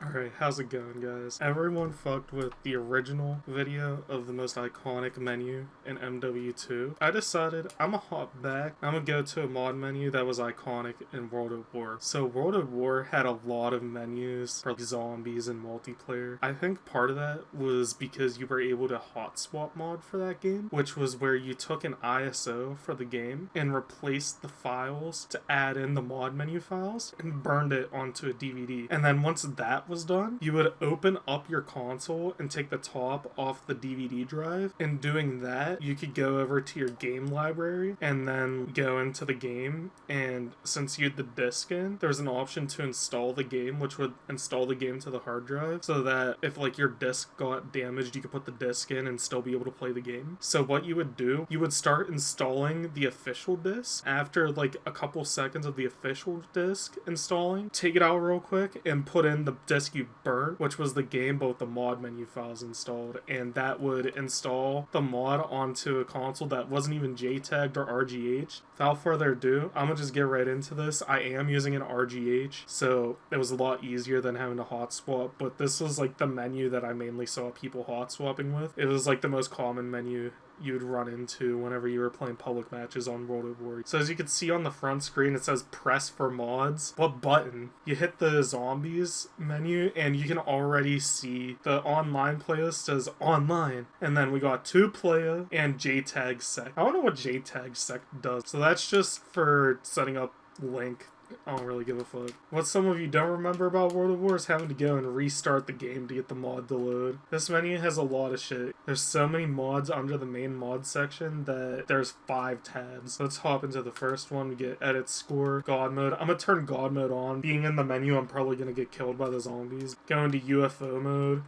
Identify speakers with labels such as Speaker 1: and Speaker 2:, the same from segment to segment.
Speaker 1: Alright, how's it going, guys? Everyone fucked with the original video of the most iconic menu in MW2. I decided I'm gonna hop back. I'm gonna go to a mod menu that was iconic in World at War. So World at War had a lot of menus for zombies and multiplayer. I think part of that was because you were able to hot swap mod for that game, which was where you took an ISO for the game and replaced the files to add in the mod menu files and burned it onto a DVD. And then once that was done, you would open up your console and take the top off the DVD drive. And doing that, you could go over to your game library and then go into the game. And since you had the disc in, there's an option to install the game, which would install the game to the hard drive so that if like your disc got damaged, you could put the disc in and still be able to play the game. So what you would do, you would start installing the official disc. After like a couple seconds of the official disc installing, take it out real quick and put in the disc you burnt, which was the game, both the mod menu files installed, and that would install the mod onto a console that wasn't even JTAG'd or RGH. Without further ado, I'm gonna just get right into this. I am using an RGH, so it was a lot easier than having to hot swap, but this was like the menu that I mainly saw people hot swapping with. It was like the most common menu you'd run into whenever you were playing public matches on World at War. So as you can see on the front screen, it says press for mods. What button? You hit the zombies menu and you can already see the online playlist says online. And then we got 2-player and JTAG sec. I don't know what JTAG sec does. So that's just for setting up link. I don't really give a fuck. What some of you don't remember about World of War is having to go and restart the game to get the mod to load. This menu has a lot of shit. There's so many mods under the main mod section that there's 5 tabs. Let's hop into the first one. We get edit score, god mode. I'm gonna turn god mode on. Being in the menu, I'm probably gonna get killed by the zombies. Go into UFO mode.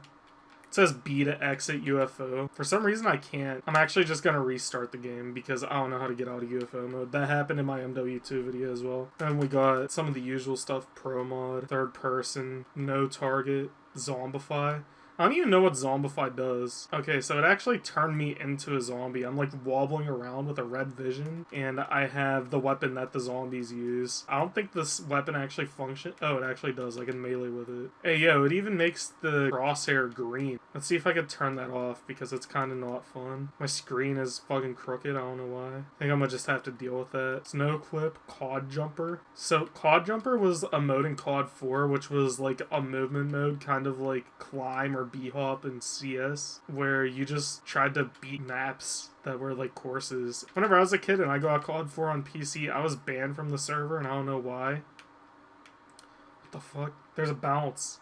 Speaker 1: It says B to exit UFO. For some reason I can't. I'm actually just gonna restart the game because I don't know how to get out of UFO mode. That happened in my MW2 video as well. Then we got some of the usual stuff. Pro mod, third person, no target, zombify. I don't even know what zombify does. Okay, so it actually turned me into a zombie. I'm like wobbling around with a red vision, and I have the weapon that the zombies use. I don't think this weapon actually functions. Oh, it actually does. I can melee with it. Hey, yo, it even makes the crosshair green. Let's see if I can turn that off because it's kind of not fun. My screen is fucking crooked. I don't know why. I think I'm gonna just have to deal with that. Snow clip, COD jumper. So COD jumper was a mode in COD 4, which was like a movement mode, kind of like climb or B-hop in CS, where you just tried to beat maps that were like courses. Whenever I was a kid and I got COD 4 on PC, I was banned from the server and I don't know why. What the fuck? There's a bounce.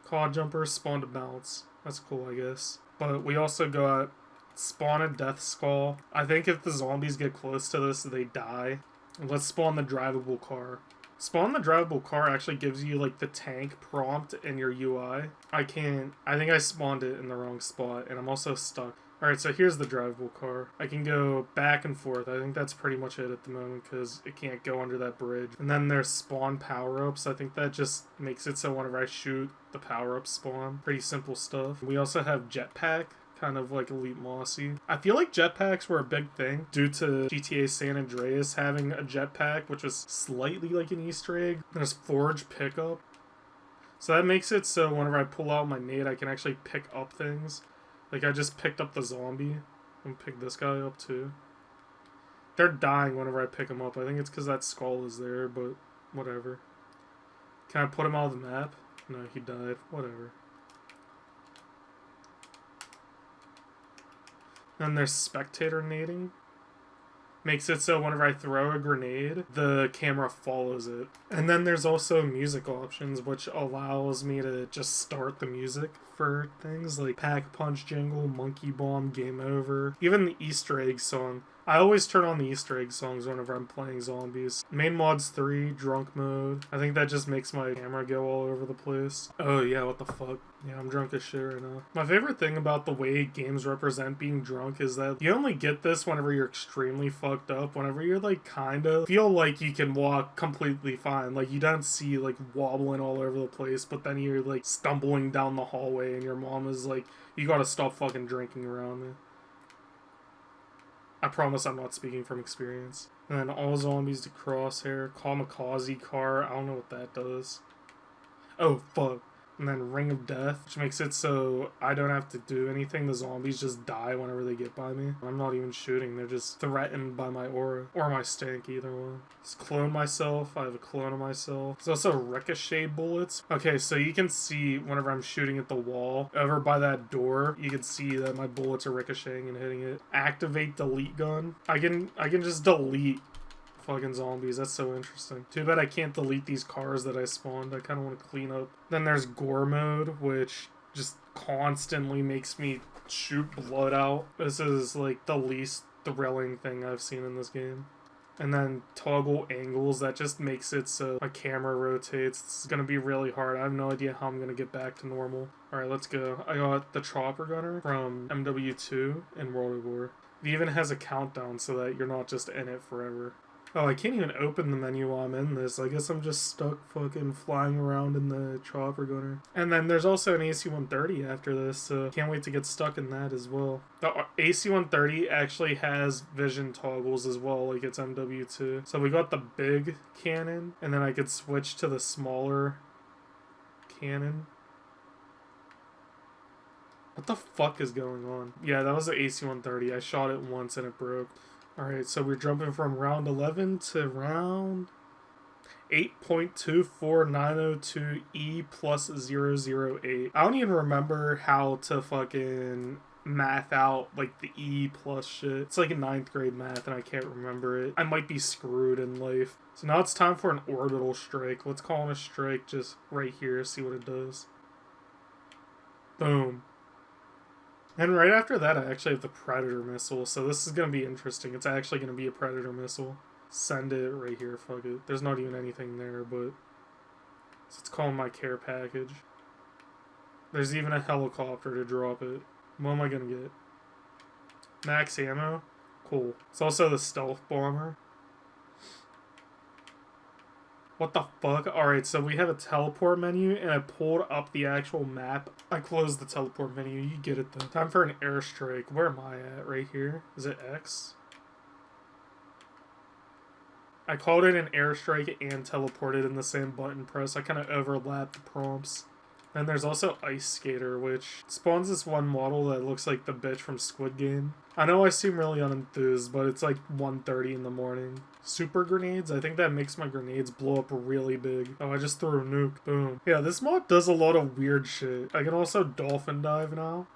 Speaker 1: COD jumper spawned a bounce. That's cool, I guess. But we also got spawn a death skull. I think if the zombies get close to this, they die. Let's spawn the drivable car. Spawn the drivable car actually gives you like the tank prompt in your UI. I think I spawned it in the wrong spot and I'm also stuck. Alright, so here's the drivable car. I can go back and forth. I think that's pretty much it at the moment because it can't go under that bridge. And then there's spawn power-ups. I think that just makes it so whenever I shoot, the power-ups spawn. Pretty simple stuff. We also have jetpack. Kind of like Elite Mossy. I feel like jetpacks were a big thing due to GTA San Andreas having a jetpack, which was slightly like an Easter egg. There's Forge pickup. So that makes it so whenever I pull out my nade, I can actually pick up things. Like I just picked up the zombie. I'm gonna pick this guy up too. They're dying whenever I pick them up. I think it's because that skull is there, but whatever. Can I put him out of the map? No, he died. Whatever. Then there's spectator nading. Makes it so whenever I throw a grenade, the camera follows it. And then there's also music options, which allows me to just start the music for things like Pack Punch Jingle, Monkey Bomb, Game Over. Even the Easter egg song. I always turn on the Easter egg songs whenever I'm playing zombies. Main mods 3, drunk mode. I think that just makes my camera go all over the place. Oh yeah, what the fuck? Yeah, I'm drunk as shit right now. My favorite thing about the way games represent being drunk is that you only get this whenever you're extremely fucked up. Whenever you're like kind of feel like you can walk completely fine. Like you don't see like wobbling all over the place, but then you're like stumbling down the hallway and your mom is like, you gotta stop fucking drinking around me. I promise I'm not speaking from experience. And then all zombies to crosshair, kamikaze car, I don't know what that does. Oh, fuck. And then Ring of Death, which makes it so I don't have to do anything. The zombies just die whenever they get by me. I'm not even shooting. They're just threatened by my aura. Or my stank, either one. Just clone myself. I have a clone of myself. There's also ricochet bullets. Okay, so you can see whenever I'm shooting at the wall, over by that door, you can see that my bullets are ricocheting and hitting it. Activate delete gun. I can just delete fucking zombies. That's so interesting. Too bad I can't delete these cars that I spawned. I kind of want to clean up. Then there's gore mode, which just constantly makes me shoot blood out. This is like the least thrilling thing I've seen in this game. And then toggle angles, that just makes it so my camera rotates. This is going to be really hard. I have no idea how I'm going to get back to normal. Alright, let's go. I got the chopper gunner from MW2 in World of War. It even has a countdown so that you're not just in it forever. Oh, I can't even open the menu while I'm in this. I guess I'm just stuck fucking flying around in the chopper gunner. And then there's also an AC-130 after this, so can't wait to get stuck in that as well. The AC-130 actually has vision toggles as well, like it's MW2. So we got the big cannon, and then I could switch to the smaller cannon. What the fuck is going on? Yeah, that was the AC-130. I shot it once and it broke. Alright, so we're jumping from round 11 to round 8.24902E plus 008. I don't even remember how to fucking math out, like, the E plus shit. It's like a 9th grade math and I can't remember it. I might be screwed in life. So now it's time for an orbital strike. Let's call in a strike just right here, see what it does. Boom. And right after that, I actually have the Predator missile, so this is going to be interesting. It's actually going to be a Predator missile. Send it right here, fuck it. There's not even anything there, but so it's calling my care package. There's even a helicopter to drop it. What am I going to get? Max ammo? Cool. It's also the stealth bomber. What the fuck? Alright, so we have a teleport menu, and I pulled up the actual map. I closed the teleport menu. You get it, though. Time for an airstrike. Where am I at? Right here? Is it X? I called it an airstrike and teleported in the same button press. I kind of overlapped the prompts. And there's also Ice Skater, which spawns this one model that looks like the bitch from Squid Game. I know I seem really unenthused, but it's like 1:30 in the morning. Super grenades? I think that makes my grenades blow up really big. Oh, I just threw a nuke. Boom. Yeah, this mod does a lot of weird shit. I can also dolphin dive now.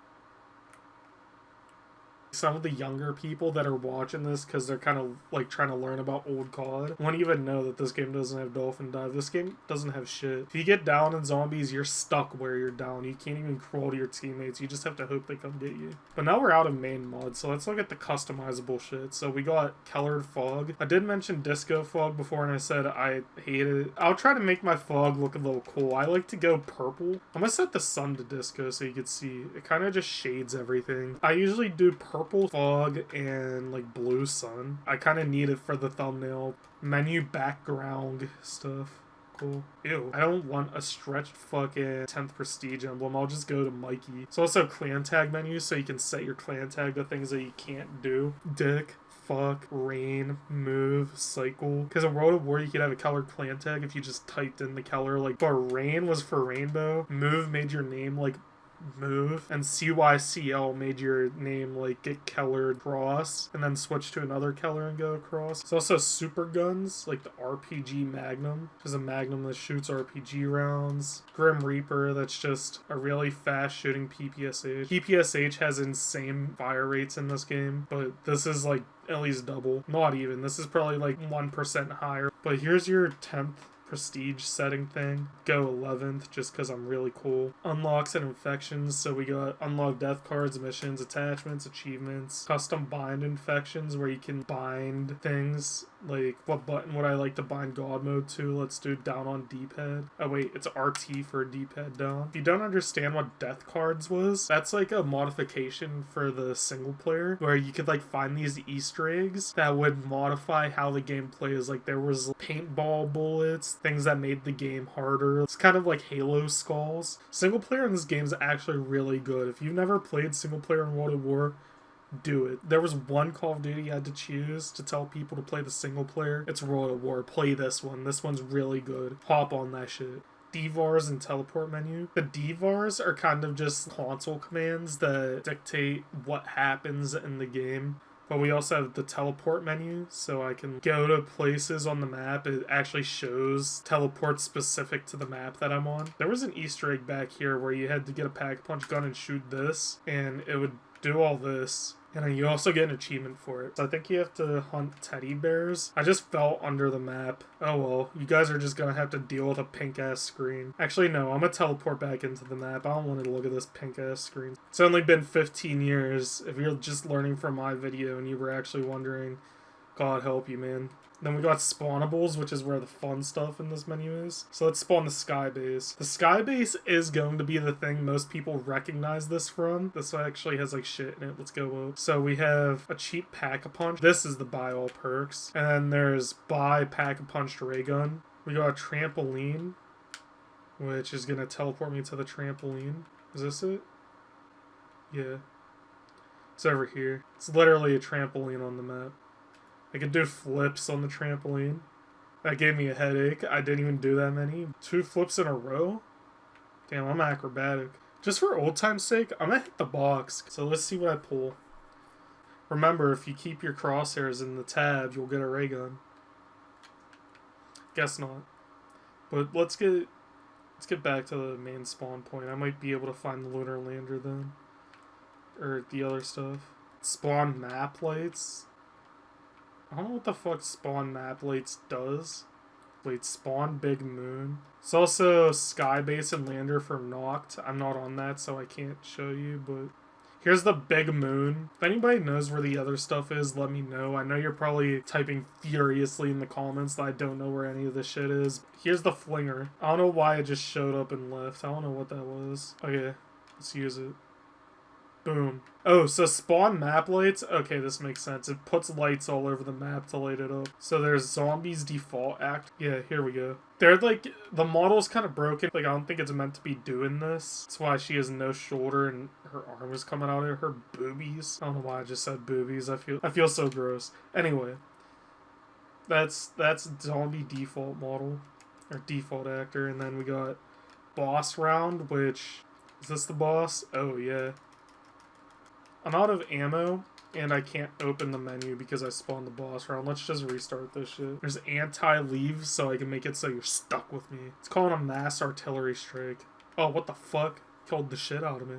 Speaker 1: Some of the younger people that are watching this because they're kind of like trying to learn about old COD won't even know that this game doesn't have dolphin dive. This game doesn't have shit. If you get down in zombies, you're stuck where you're down. You can't even crawl to your teammates. You just have to hope they come get you. But now we're out of main mod, so let's look at the customizable shit. So we got colored fog. I did mention disco fog before and I said I hate it. I'll try to make my fog look a little cool. I like to go purple. I'm gonna set the sun to disco so you can see. It kind of just shades everything. I usually do purple fog and like blue sun. I kind of need it for the thumbnail. Menu background stuff. Cool. Ew. I don't want a stretched fucking 10th prestige emblem. I'll just go to Mikey. It's also clan tag menu so you can set your clan tag to things that you can't do. Dick. Fuck, rain, move, cycle. Because in World of War, you could have a colored clan tag if you just typed in the color. Like, but rain was for rainbow. Move made your name like move, and CYCL made your name like get colored cross and then switch to another color and go across. It's also super guns like the RPG Magnum, which is a magnum that shoots RPG rounds. Grim Reaper, that's just a really fast shooting PPSH. PPSH has insane fire rates in this game, but this is like at least double. Not even. This is probably like 1% higher. But here's your 10th prestige setting thing. Go 11th just because I'm really cool. Unlocks and infections. So we got unlock death cards, missions, attachments, achievements, custom bind infections where you can bind things. Like, what button would I like to bind God mode to? Let's do down on D-pad. Oh wait, it's RT for D-pad down. If you don't understand what death cards was, that's like a modification for the single player where you could like find these Easter eggs that would modify how the game plays. Like there was paintball bullets, things that made the game harder. It's kind of like Halo skulls. Single player in this game is actually really good. If you've never played single player in World of War, do it. There was one Call of Duty you had to choose to tell people to play the single player. It's World of War. Play this one. This one's really good. Hop on that shit. DVARs and teleport menu. The DVARs are kind of just console commands that dictate what happens in the game. But we also have the teleport menu, so I can go to places on the map. It actually shows teleports specific to the map that I'm on. There was an Easter egg back here where you had to get a pack-a-punch gun and shoot this, and it would do all this. And then you also get an achievement for it. So I think you have to hunt teddy bears. I just fell under the map. Oh well, you guys are just gonna have to deal with a pink-ass screen. Actually, no, I'm gonna teleport back into the map. I don't want to look at this pink-ass screen. It's only been 15 years. If you're just learning from my video and you were actually wondering, God help you, man. Then we got spawnables, which is where the fun stuff in this menu is. So let's spawn the sky base. The sky base is going to be the thing most people recognize this from. This actually has like shit in it. Let's go. So we have a cheap pack-a-punch. This is the buy all perks. And then there's buy pack-a-punch ray gun. We got a trampoline, which is going to teleport me to the trampoline. Is this it? Yeah. It's over here. It's literally a trampoline on the map. I could do flips on the trampoline. That gave me a headache. I didn't even do that many. 2 flips in a row? Damn, I'm acrobatic. Just for old time's sake, I'm gonna hit the box. So let's see what I pull. Remember, if you keep your crosshairs in the tab, you'll get a ray gun. Guess not. But let's get back to the main spawn point. I might be able to find the lunar lander then. Or the other stuff. Spawn map lights. I don't know what the fuck spawn map lights does. Wait, spawn big moon. It's also sky base and lander for Noct. I'm not on that, so I can't show you, but here's the big moon. If anybody knows where the other stuff is, let me know. I know you're probably typing furiously in the comments that I don't know where any of this shit is. Here's the flinger. I don't know why it just showed up and left. I don't know what that was. Okay, let's use it. Boom. Oh, so spawn map lights? Okay, this makes sense. It puts lights all over the map to light it up. So there's zombies default act. Yeah, here we go. They're like, the model's kind of broken. Like, I don't think it's meant to be doing this. That's why she has no shoulder and her arm is coming out of her boobies. I don't know why I just said boobies. I feel so gross. Anyway, that's zombie default model or default actor. And then we got boss round, which, is this the boss? Oh, yeah. I'm out of ammo, and I can't open the menu because I spawned the boss round. Let's just restart this shit. There's anti-leave, so I can make it so you're stuck with me. It's called a mass artillery strike. Oh, what the fuck? Killed the shit out of me.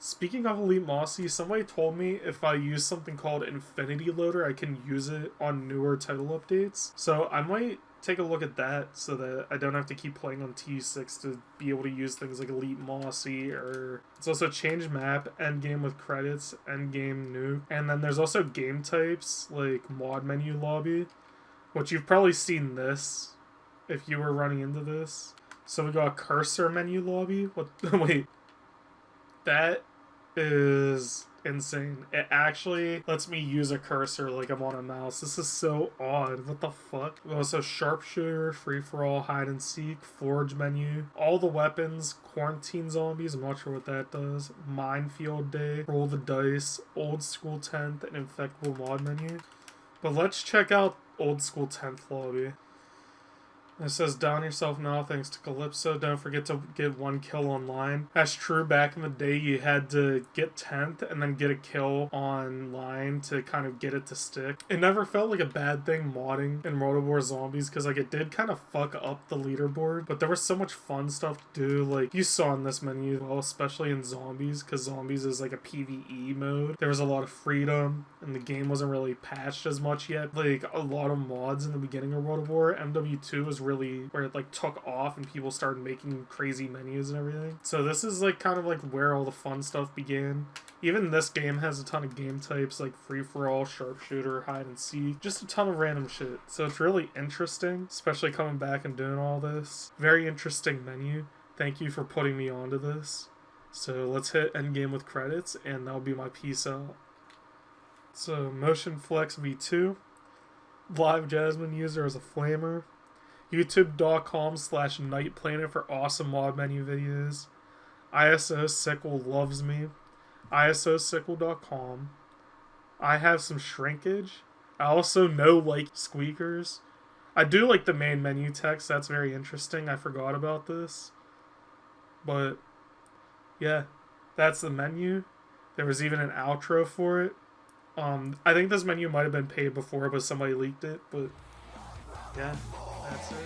Speaker 1: Speaking of Elite Mossy, somebody told me if I use something called Infinity Loader, I can use it on newer title updates. So I might take a look at that so that I don't have to keep playing on T6 to be able to use things like Elite Mossy, or it's also change map, end game with credits, end game nuke. And then there's also game types like mod menu lobby, which you've probably seen this if you were running into this. So we got cursor menu lobby. What? Wait. That is insane. It actually lets me use a cursor like I'm on a mouse. This is so odd. What the fuck? Also sharpshooter, free-for-all, hide and seek, forge menu, all the weapons, quarantine zombies, I'm not sure what that does, minefield day, roll the dice, old school 10th, and infectable mod menu. But let's check out old school 10th lobby. It says, down yourself now thanks to Calypso. Don't forget to get 1 kill online. That's true. Back in the day, you had to get 10th and then get a kill online to kind of get it to stick. It never felt like a bad thing modding in World of War Zombies because like it did kind of fuck up the leaderboard. But there was so much fun stuff to do. Like you saw in this menu, well, especially in Zombies, because Zombies is like a PvE mode. There was a lot of freedom and the game wasn't really patched as much yet. Like a lot of mods in the beginning of World of War. MW2 was really where it like took off and people started making crazy menus and everything. So this is like kind of like where all the fun stuff began. Even this game has a ton of game types like free-for-all, sharpshooter, hide and seek, just a ton of random shit. So it's really interesting, especially coming back and doing all this. Very interesting menu. Thank you for putting me onto this. So let's hit endgame with credits and that'll be my peace out. So Motion Flex V2, Live Jasmine user as a flamer, youtube.com/nightplanet for awesome mod menu videos, ISO Sickle loves me, ISOsickle.com. I have some shrinkage. I also know like squeakers. I do like the main menu text. That's very interesting. I forgot about this. But, yeah. That's the menu. There was even an outro for it. I think this menu might have been paid before, but somebody leaked it. But, yeah. That's it.